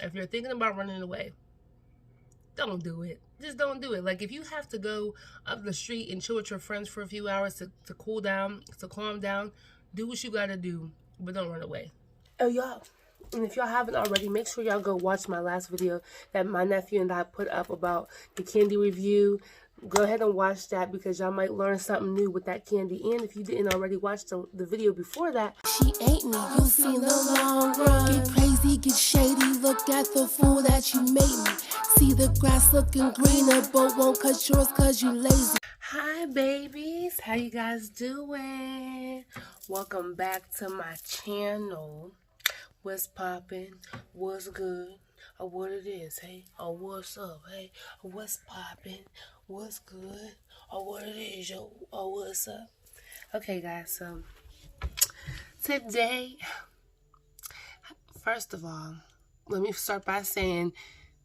If you're thinking about running away, don't do it. Just don't do it. Like, if you have to go up the street and chill with your friends for a few hours to cool down, to calm down, do what you gotta do, but don't run away. Oh, y'all. And if y'all haven't already, make sure y'all go watch my last video that my nephew and I put up about the candy review. Go ahead and watch that because y'all might learn something new with that candy. And if you didn't already watch the video before that, she ain't me. You seen the long run. Get crazy, get shady. Look at the fool that you made me. See the grass looking greener, but won't cut yours cause you lazy. Hi babies, how you guys doing? Welcome back to my channel. What's poppin'? What's good? Or what it is, hey? Or what's up, hey? Or what's poppin'? What's good? Or what it is, yo? Or what's up? Okay, guys, so today, first of all, let me start by saying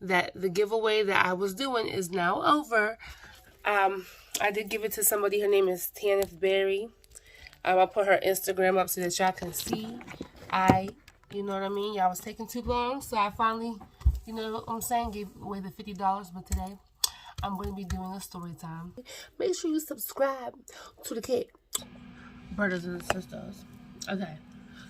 that the giveaway that I was doing is now over. I did give it to somebody. Her name is Tanith Berry. I'll put her Instagram up so that y'all can see. You know what I mean? Y'all was taking too long, so I finally, you know what I'm saying, gave away the $50. But today, I'm going to be doing a story time. Make sure you subscribe to the kid, brothers and sisters. Okay,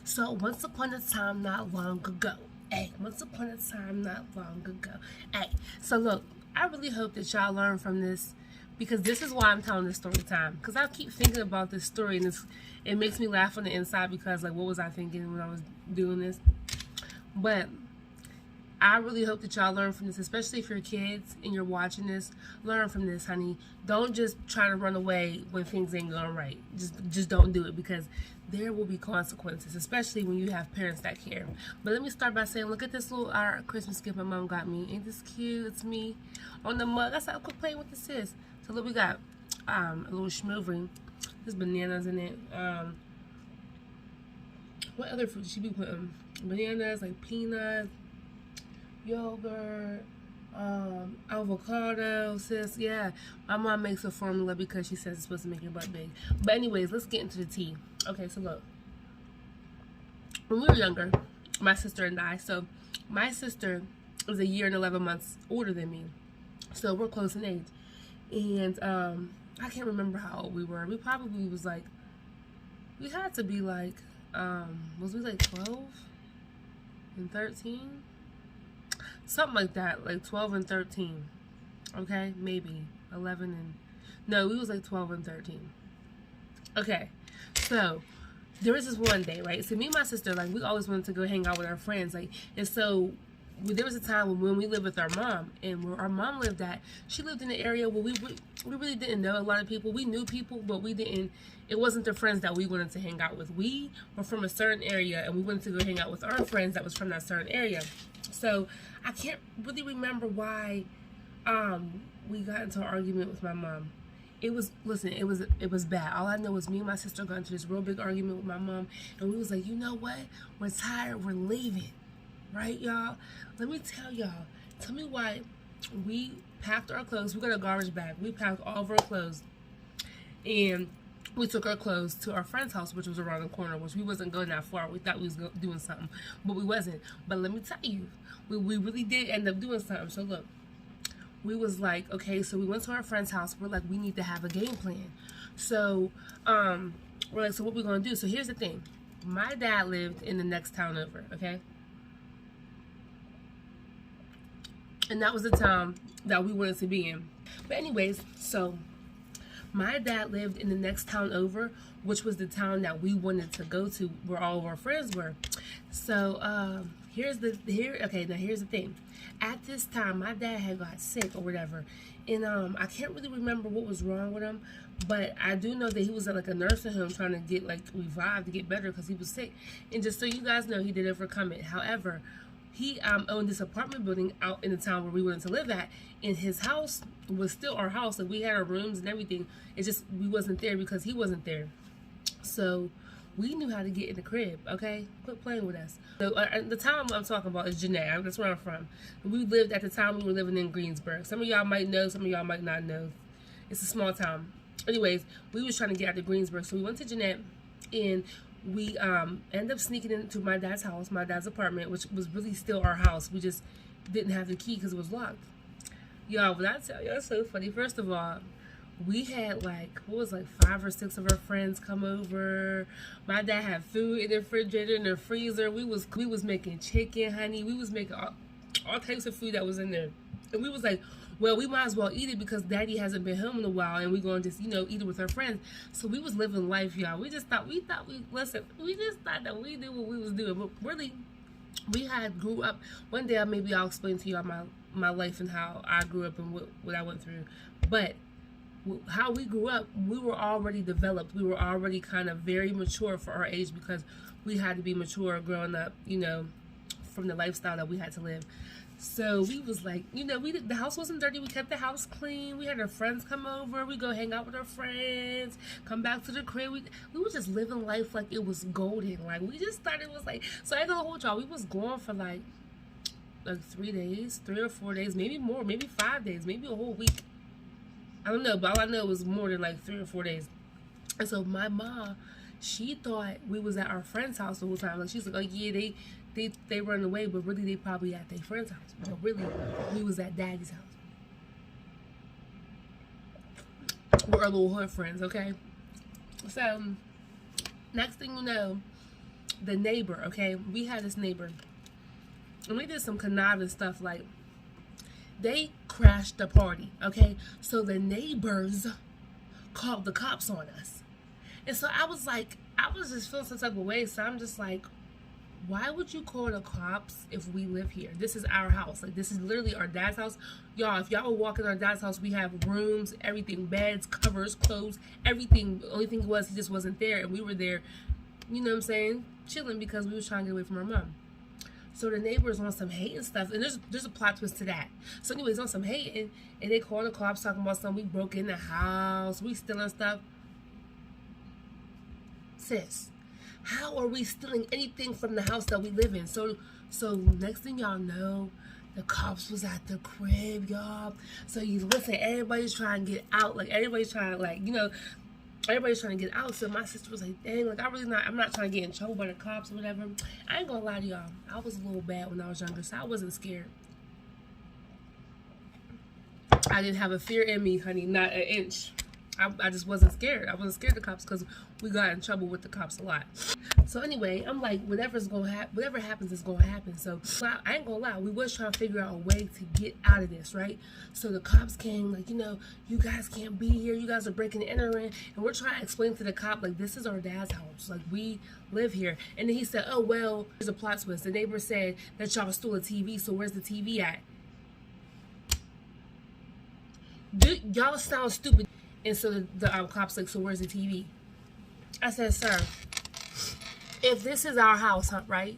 so once upon a time, not long ago. Hey, once upon a time, not long ago. Hey, so look, I really hope that y'all learn from this, because this is why I'm telling this story time. Because I keep thinking about this story, and it makes me laugh on the inside because, like, what was I thinking when I was doing this? But I really hope that y'all learn from this, especially if you're kids and you're watching this. Learn from this, honey. Don't just try to run away when things ain't going right. Just don't do it, because there will be consequences, especially when you have parents that care. But let me start by saying, look at this little art Christmas gift my mom got me. Ain't this cute? It's me on the mug. That's how quick playing with this is. So look, we got a little schmoovering. There's bananas in it. What other fruit she be putting? Bananas, like peanuts, yogurt, avocado, sis. Yeah, my mom makes a formula because she says it's supposed to make your butt big. But anyways, let's get into the tea. Okay, so look. When we were younger, my sister and I, so my sister is a year and 11 months older than me. So we're close in age. And I can't remember how old we were. We probably was like, we had to be like, was we like 12 and 13? Something like that, like 12 and 13. Okay, maybe 11 and, no, we was like 12 and 13. Okay, so there was this one day, right? So me and my sister, like, we always wanted to go hang out with our friends, like, and so there was a time when we lived with our mom, and where our mom lived at, she lived in an area where we really didn't know a lot of people. We knew people, but we didn't, it wasn't the friends that we wanted to hang out with. We were from a certain area, and we wanted to go hang out with our friends that was from that certain area. So I can't really remember why we got into an argument with my mom. It was, listen, it was bad. All I know is me and my sister got into this real big argument with my mom, and we was like, you know what? We're tired, we're leaving. Right, y'all? Let me tell y'all. Tell me why we packed our clothes. We got a garbage bag. We packed all of our clothes. And we took our clothes to our friend's house, which was around the corner, which we wasn't going that far. We thought we was doing something, but we wasn't. But let me tell you, we really did end up doing something. So look, we was like, okay, so we went to our friend's house. We're like, we need to have a game plan. So we're like, so what we gonna do? So here's the thing. My dad lived in the next town over, okay? And that was the town that we wanted to be in. But anyways, so my dad lived in the next town over, which was the town that we wanted to go to, where all of our friends were. So here's the thing. At this time, my dad had got sick or whatever, and I can't really remember what was wrong with him, but I do know that he was at like a nursing home trying to get like revived to get better because he was sick. And just so you guys know, he did overcome it. However, he owned this apartment building out in the town where we wanted to live at, and his house was still our house. Like, we had our rooms and everything. It's just we wasn't there because he wasn't there. So we knew how to get in the crib, okay? Quit playing with us. So the town I'm talking about is Janae. That's where I'm from. We lived at the time we were living in Greensburg. Some of y'all might know, some of y'all might not know. It's a small town. Anyways, we was trying to get out to Greensburg, so we went to Jeanette, and we ended up sneaking into my dad's house, my dad's apartment, which was really still our house. We just didn't have the key because it was locked. Y'all, when I tell y'all, it's so funny. First of all, we had like, what was like 5 or 6 of our friends come over. My dad had food in the refrigerator, in the freezer. We was making chicken, honey. We was making all types of food that was in there. And we was like, well, we might as well eat it because daddy hasn't been home in a while, and we're going to just, you know, eat it with our friends. So we was living life, y'all. We just thought we thought that we knew what we was doing. But really, we had grew up. One day maybe I'll explain to y'all my life and how I grew up and what I went through. But how we grew up, we were already developed. We were already kind of very mature for our age because we had to be mature growing up, you know, from the lifestyle that we had to live. So we was like, you know, the house wasn't dirty. We kept the house clean. We had our friends come over. We go hang out with our friends, come back to the crib. We were just living life like it was golden. Like, we just thought it was like, so I ain't gonna hold y'all. We was gone for like 3 days, 3 or 4 days, maybe more, maybe 5 days, maybe a whole week. I don't know, but all I know was more than like 3 or 4 days. And so my mom, she thought we was at our friend's house the whole time. Like, she's like, oh yeah, they run away, but really they probably at their friend's house. But really, we was at daddy's house. We're our little hood friends, okay? So, next thing you know, the neighbor, okay? We had this neighbor, and we did some conniving stuff, like, they crashed the party, okay? So the neighbors called the cops on us. And so I was like, I was just feeling some type of way, so I'm just like, why would you call the cops if we live here? This is our house. Like, this is literally our dad's house. Y'all, if y'all would walk in our dad's house, we have rooms, everything, beds, covers, clothes, everything. The only thing was he just wasn't there, and we were there, you know what I'm saying, chilling because we was trying to get away from our mom. So the neighbors on some hating stuff, and there's a plot twist to that. So anyways, on some hating, and they called the cops talking about something. We broke in the house, we stealing stuff. Sis, how are we stealing anything from the house that we live in? So next thing y'all know, the cops was at the crib, y'all. So you listen, everybody's trying to get out. Like, everybody's trying to, like, you know, everybody's trying to get out. So my sister was like, dang, like, I'm not trying to get in trouble by the cops or whatever. I ain't gonna lie to y'all, I was a little bad when I was younger, so I wasn't scared. I didn't have a fear in me, honey, not an inch. I just wasn't scared. I wasn't scared of the cops because we got in trouble with the cops a lot. So anyway, I'm like, whatever happens is gonna happen. So I ain't gonna lie, we was trying to figure out a way to get out of this, right? So the cops came, like, you know, you guys can't be here. You guys are breaking and entering, and we're trying to explain to the cop, like, this is our dad's house. Like, we live here. And then he said, oh well, there's a plot twist. The neighbor said that y'all stole a TV. So where's the TV at? Y'all sound stupid. And so the cop's like, so where's the TV? I said, sir, if this is our house, right,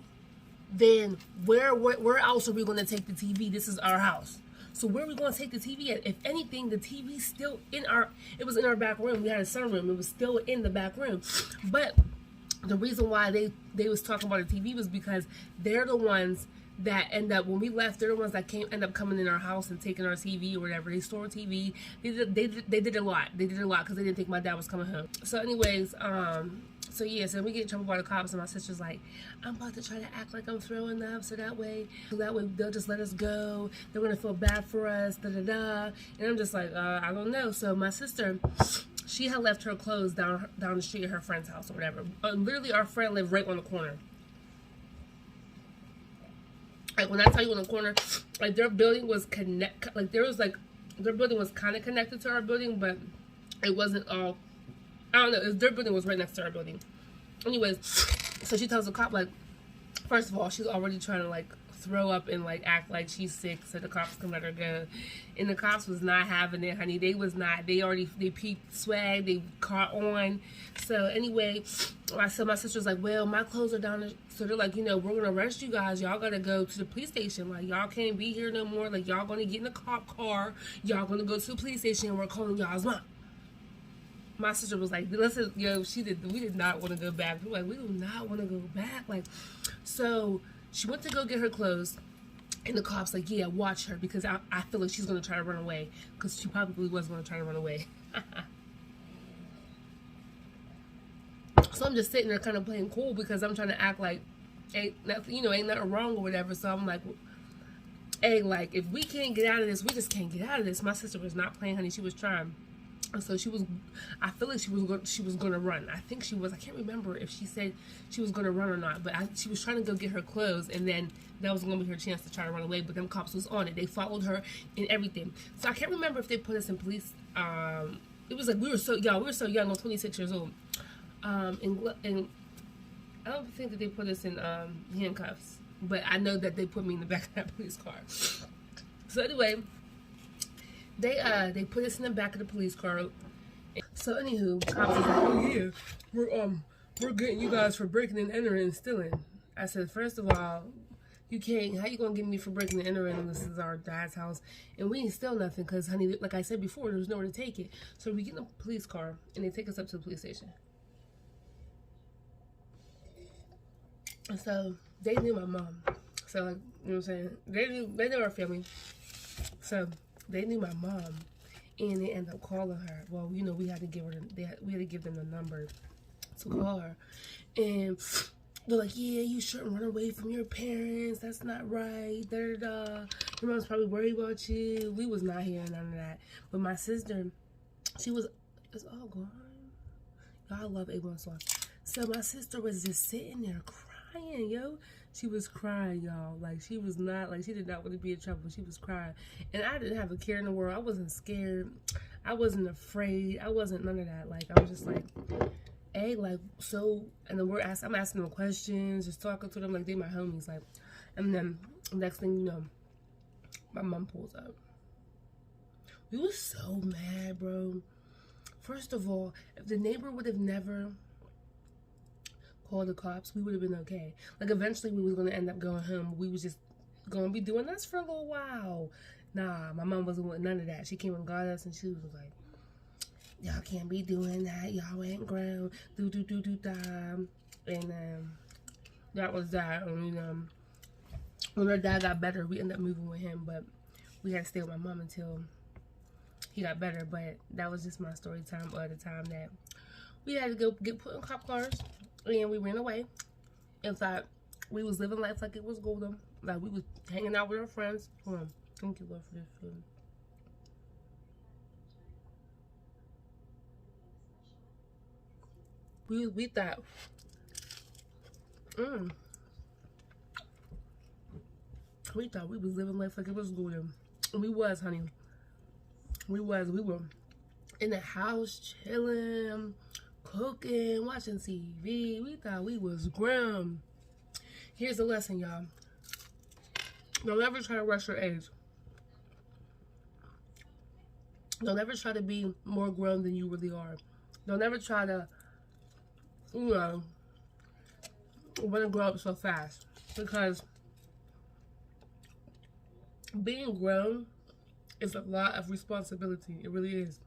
then where else are we going to take the TV? This is our house. So where are we going to take the TV at? If anything, the TV's still it was in our back room. We had a sunroom. It was still in the back room. But the reason why they was talking about the TV was because they're the ones that end up, when we left, they're the ones that end up coming in our house and taking our TV or whatever. They stole TV. They did a lot. They did a lot because they didn't think my dad was coming home. So anyways, so yeah, so we get in trouble by the cops, and my sister's like, I'm about to try to act like I'm throwing up, so that way they'll just let us go. They're gonna feel bad for us, da da da. And I'm just like, I don't know. So my sister, she had left her clothes down the street at her friend's house or whatever. Literally, our friend lived right on the corner. Like, when I tell you on the corner, like, their building was their building was kind of connected to our building, but it wasn't all. I don't know. Their building was right next to our building. Anyways, so she tells the cop, like, first of all, she's already trying to, like, throw up and, like, act like she's sick so the cops can let her go. And the cops was not having it, honey. They was not. They peeped swag. They caught on. So anyway, my sister's like, well, my clothes are down there. So they're like, you know, we're going to arrest you guys. Y'all got to go to the police station. Like, y'all can't be here no more. Like, y'all going to get in the cop car. Y'all going to go to the police station, and we're calling y'all's mom. My sister was like, listen, yo, we did not want to go back. We were like, we do not want to go back. Like, so she went to go get her clothes, and the cop's like, yeah, watch her, because I feel like she's going to try to run away, because she probably was going to try to run away. So I'm just sitting there kind of playing cool because I'm trying to act like ain't nothing, you know, ain't nothing wrong or whatever. So I'm like, hey, like, if we can't get out of this, we just can't get out of this. My sister was not playing, honey. She was trying. And so she was, I feel like she was going to run. I think she was. I can't remember if she said she was going to run or not. But she was trying to go get her clothes. And then that was going to be her chance to try to run away. But them cops was on it. They followed her and everything. So I can't remember if they put us in police. It was like we were so young. We were so young. I was 26 years old. And I don't think that they put us in handcuffs. But I know that they put me in the back of that police car. So anyway, they put us in the back of the police car. So anywho, cops was like, oh yeah, we're getting you guys for breaking and entering and stealing. I said, first of all, you can't. How you gonna get me for breaking and entering? And this is our dad's house, and we ain't steal nothing, cause honey, like I said before, there's nowhere to take it. So we get in a police car and they take us up to the police station. And so they knew my mom. So, like, you know what I'm saying? They knew our family. So they knew my mom, and they ended up calling her. Well, you know, we had to give her. We had to give them the number to call her, and they're like, "Yeah, you shouldn't run away from your parents. That's not right. Da da da. Your mom's probably worried about you." We was not hearing none of that. But my sister, she was. It's all gone. Y'all love A1 sauce. So my sister was just sitting there crying, yo. She was crying, y'all. Like, she was not, like, she did not want to be in trouble. She was crying. And I didn't have a care in the world. I wasn't scared. I wasn't afraid. I wasn't none of that. Like, I was just like, hey, like, so, and then I'm asking them questions, just talking to them like they my homies. Like, and then next thing you know, my mom pulls up. We was so mad, bro. First of all, if the neighbor would have never call the cops, we would have been okay. Like, eventually we was going to end up going home. We was just going to be doing this for a little while. Nah, my mom wasn't with none of that. She came and got us, and she was like, y'all can't be doing that. Y'all ain't grown. Do-do-do-do-da. And that was that. And, when our dad got better, we ended up moving with him, but we had to stay with my mom until he got better. But that was just my story time, or the time that we had to go get put in cop cars. And we ran away and thought we was living life like it was golden. Like, we was hanging out with our friends. Hold on. Thank you, Lord, for this food. We thought, we thought we was living life like it was golden. And we was, honey. We were in the house chilling, cooking, watching TV. We thought we was grown. Here's a lesson, y'all. Don't ever try to rush your age. Don't ever try to be more grown than you really are. Don't ever try to, you know, want to grow up so fast. Because being grown is a lot of responsibility. It really is.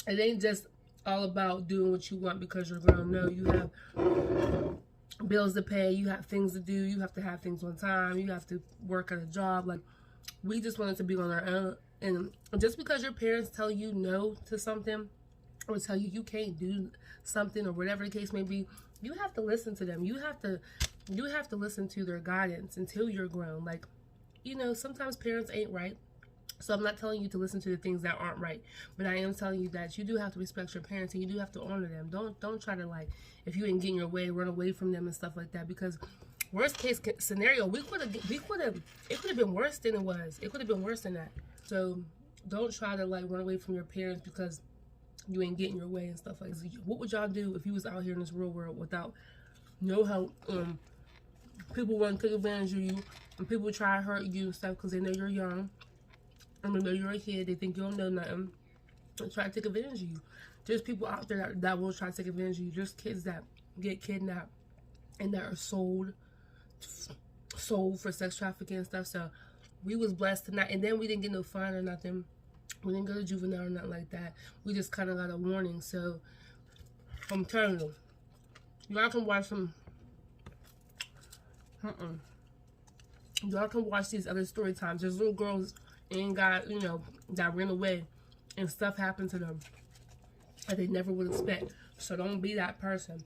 It ain't just all about doing what you want because you're grown. No, you have bills to pay, you have things to do, you have to have things on time, you have to work at a job. Like, we just wanted to be on our own. And just because your parents tell you no to something, or tell you you can't do something, or whatever the case may be, you have to listen to them. You have to listen to their guidance until you're grown. Like, you know, sometimes parents ain't right. So I'm not telling you to listen to the things that aren't right, but I am telling you that you do have to respect your parents, and you do have to honor them. Don't try to, like, if you ain't getting your way, run away from them and stuff like that. Because worst case scenario, it could have been worse than it was. It could have been worse than that. So don't try to, like, run away from your parents because you ain't getting your way and stuff like that. What would y'all do if you was out here in this real world without no help? People want to take advantage of you, and people try to hurt you and stuff because they know you're young. I mean, you're a kid, they think you don't know nothing, and try to take advantage of you. There's people out there that will try to take advantage of you. There's kids that get kidnapped and that are sold for sex trafficking and stuff. So we was blessed tonight, and then we didn't get no fine or nothing. We didn't go to juvenile or nothing like that. We just kind of got a warning. So I'm telling you, y'all can watch some. Y'all can watch these other story times. There's little girls and got, you know, that ran away and stuff happened to them. that they never would expect. So don't be that person.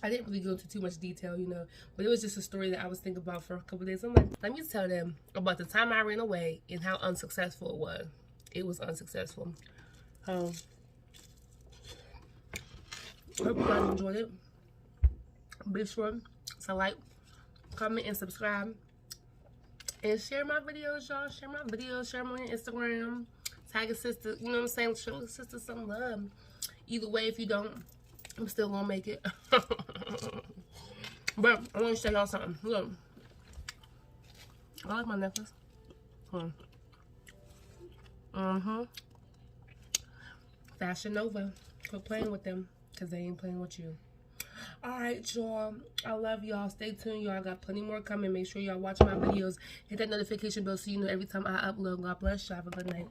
I didn't really go into too much detail, you know, but it was just a story that I was thinking about for a couple of days. I'm like, let me tell them about the time I ran away and how unsuccessful it was. It was unsuccessful. Hope you guys enjoyed it. Be sure to like, comment, and subscribe. And share my videos, y'all. Share my videos. Share them on your Instagram. Tag a sister. You know what I'm saying? Show a sister some love. Either way, if you don't, I'm still gonna make it. But I want to show y'all something. Look. I like my necklace. Fashion Nova. Quit playing with them, because they ain't playing with you. Alright, y'all. I love y'all. Stay tuned, y'all. I got plenty more coming. Make sure y'all watch my videos. Hit that notification bell so you know every time I upload. God bless you. Have a good night.